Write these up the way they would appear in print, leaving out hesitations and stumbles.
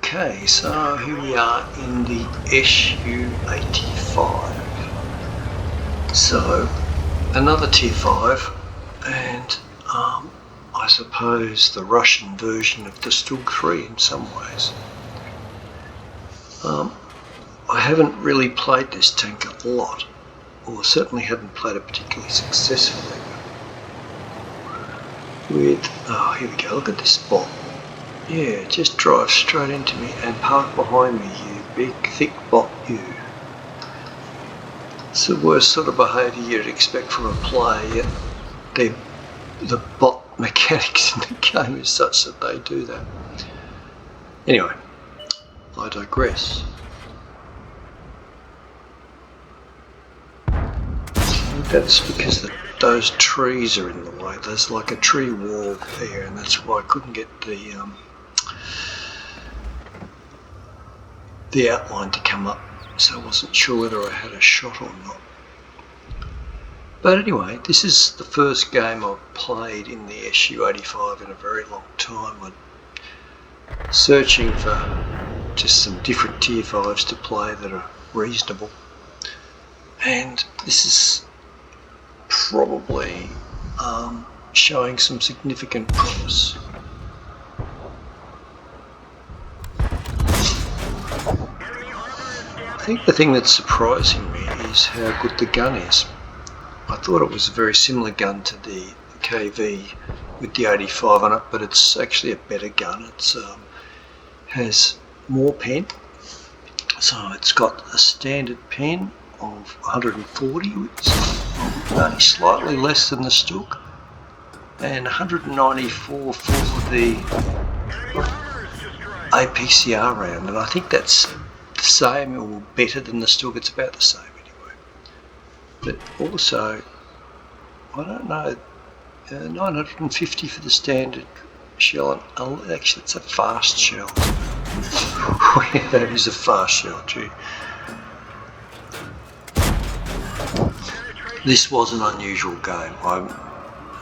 Okay, so here we are in the SU85. So, another Tier 5, and I suppose the Russian version of the Stug 3 in some ways. I haven't really played this tank a lot, or certainly haven't played it particularly successfully. With, oh, here we go, look at this bot. Yeah, just drive straight into me and park behind me, you big thick bot, you. It's the worst sort of behaviour you'd expect from a player, yet the bot mechanics in the game is such that they do that. Anyway, I digress. I think that's because those trees are in the way. There's like a tree wall there, and that's why I couldn't get the outline to come up, so I wasn't sure whether I had a shot or not. But anyway, this is the first game I've played in the SU85 in a very long time. I'm searching for just some different Tier 5s to play that are reasonable, and this is probably showing some significant promise. I think the thing that's surprising me is how good the gun is. I thought it was a very similar gun to the KV with the 85 on it, but it's actually a better gun. It has more pen, so it's got a standard pen of 140, which is only slightly less than the Stug, and 194 for the APCR round, and I think that's the same or better than the Stug. It's about the same anyway. But also, I don't know, 950 for the standard shell, and actually it's a fast shell. Yeah, that is a fast shell, gee. This was an unusual game. I've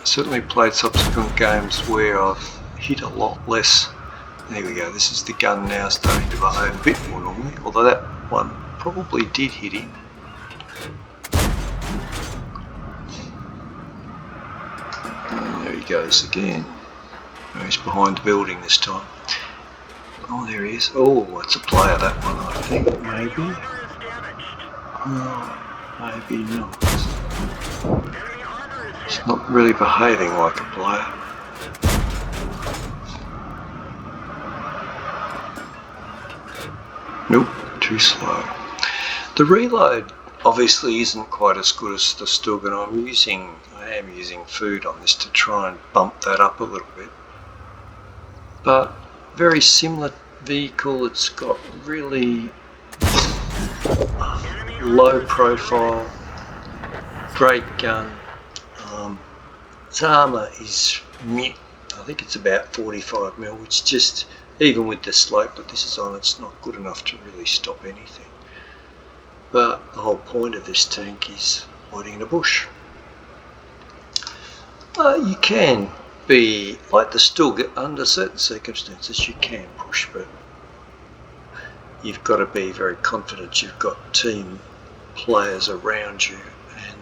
certainly played subsequent games where I've hit a lot less. There we go, this is the gun now starting to behave a bit more normally, although that one probably did hit him. And there he goes again. Oh, he's behind the building this time. Oh, there he is. Oh, it's a player, that one, I think, maybe. Oh, maybe not. He's not really behaving like a player. Nope, too slow. The reload obviously isn't quite as good as the Stug, and I am using food on this to try and bump that up a little bit. But very similar vehicle. It's got really low profile, great gun. Its armour is mint. I think it's about 45mm, which just, even with the slope that this is on, it's not good enough to really stop anything. But the whole point of this tank is hiding in a bush. You can be like the Stug under certain circumstances. You can push, but you've got to be very confident you've got team players around you, and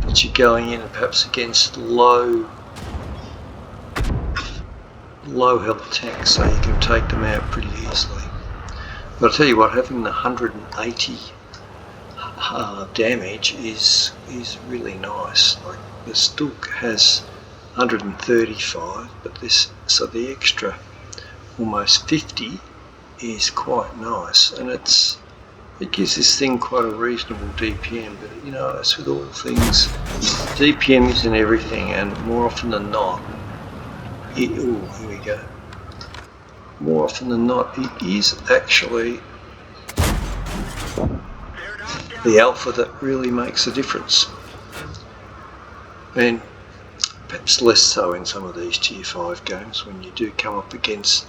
that you're going in and perhaps against low health tanks, so you can take them out pretty easily. But I'll tell you what, having the 180 damage is really nice. Like the Stug has 135, but the extra almost 50 is quite nice, and it gives this thing quite a reasonable DPM. But you know, as with all things, DPM isn't everything, and more often than not, here we go. More often than not, it is actually the alpha that really makes a difference, and perhaps less so in some of these Tier 5 games when you do come up against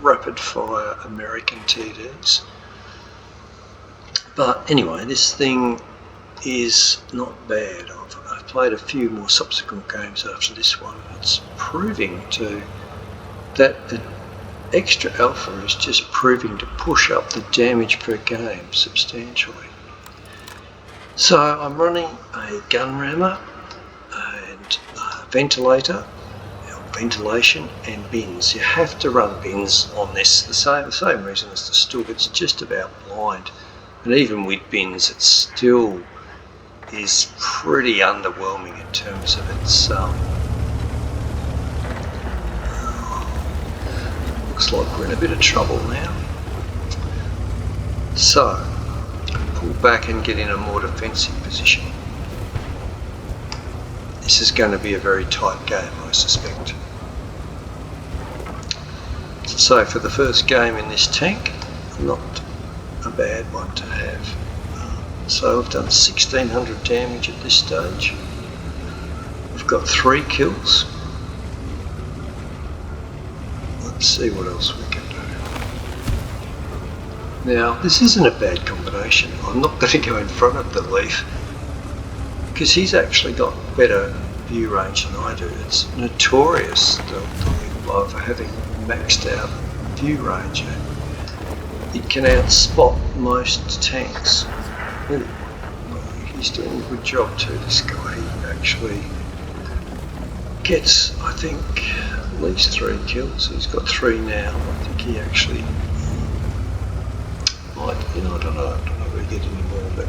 rapid fire American TDs. But anyway, this thing is not bad. I've played a few more subsequent games after this one. It's proving that extra alpha is just proving to push up the damage per game substantially. So I'm running a gun rammer and a ventilator, ventilation and bins. You have to run bins on this, the same reason as the Stug. It's just about blind, and even with bins it still is pretty underwhelming in terms of its looks like we're in a bit of trouble now. So pull back and get in a more defensive position. This is going to be a very tight game, I suspect. So for the first game in this tank, not a bad one to have. So I've done 1600 damage at this stage. I've got 3 kills. Let's see what else we can do. Now, this isn't a bad combination. I'm not going to go in front of the Leaf because he's actually got better view range than I do. It's notorious, the Leaf Blower, for having maxed out view range. It can outspot most tanks. Really, he's doing a good job too, this guy. He actually gets, I think, at least 3 kills. He's got 3 now. I think he actually might, I don't know if he get any more, but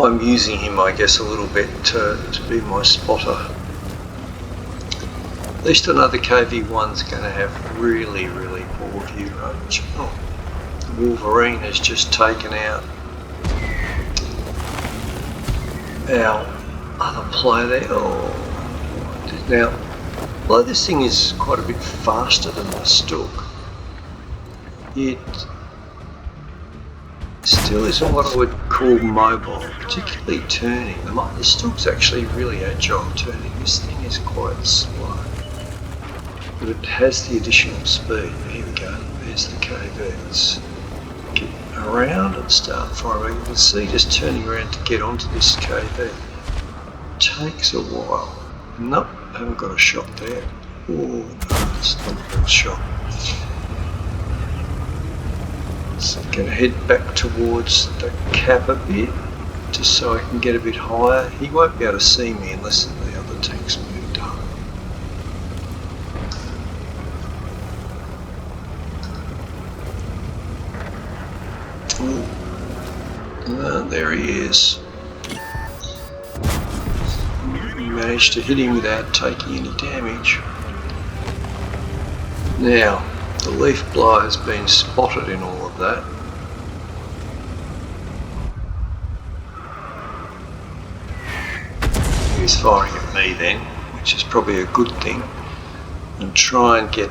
I'm using him, I guess, a little bit to be my spotter. At least another KV-1's going to have really, really poor view range. Oh, the Wolverine has just taken out our other player there. Oh, now, although this thing is quite a bit faster than the Stug, it still isn't what I would call mobile, particularly turning. The Stug's actually really agile turning. This thing is quite slow, but it has the additional speed. Here we go, there's the KV. Let's get around and start firing. You can see just turning around to get onto this KV takes a while. Nope, haven't got a shot there. Oh no, it's not a good shot. So I'm going to head back towards the cap a bit, just so I can get a bit higher. He won't be able to see me unless the other tank's moved up. There he is. Managed to hit him without taking any damage. Now, the Leaf Blower has been spotted in all of that. He was firing at me then, which is probably a good thing, and try and get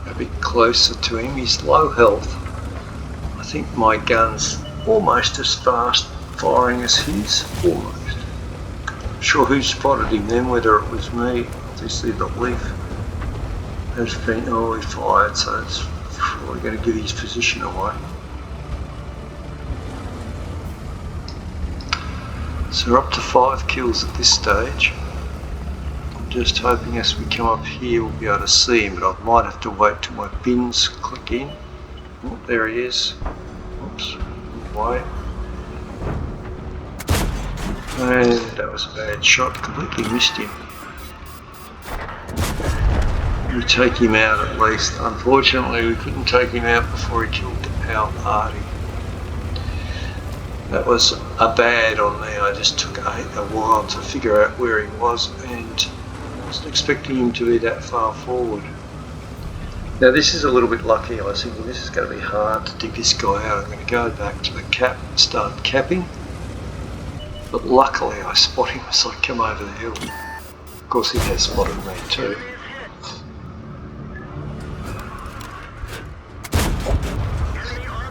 a bit closer to him. He's low health. I think my gun's almost as fast firing as his, almost. Not sure who spotted him then, whether it was me. Obviously the Leaf has been, he fired, so it's probably going to give his position away. So we're up to 5 kills at this stage. I'm just hoping as we come up here we'll be able to see him, but I might have to wait till my bins click in. Oh, there he is. Oops, away. And that was a bad shot, completely missed him. We take him out at least. Unfortunately, we couldn't take him out before he killed our party. That was a bad on me. I just took a while to figure out where he was, and I wasn't expecting him to be that far forward. Now this is a little bit lucky. I was thinking this is going to be hard to dig this guy out. I'm going to go back to the cap and start capping. But luckily I spot him as I come over the hill. Of course he has spotted me too.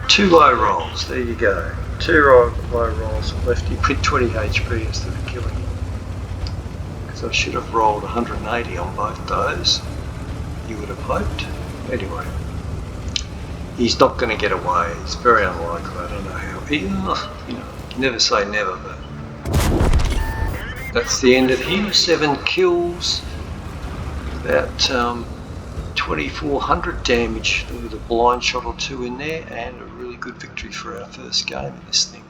Two low rolls, there you go. 2 low rolls left you with 20 HP instead of killing him. Because I should have rolled 180 on both those, you would have hoped. Anyway, he's not going to get away. It's very unlikely. I don't know how. You never say never, but that's the end of him. 7 kills, about 2400 damage with a blind shot or two in there, and a really good victory for our first game in this thing.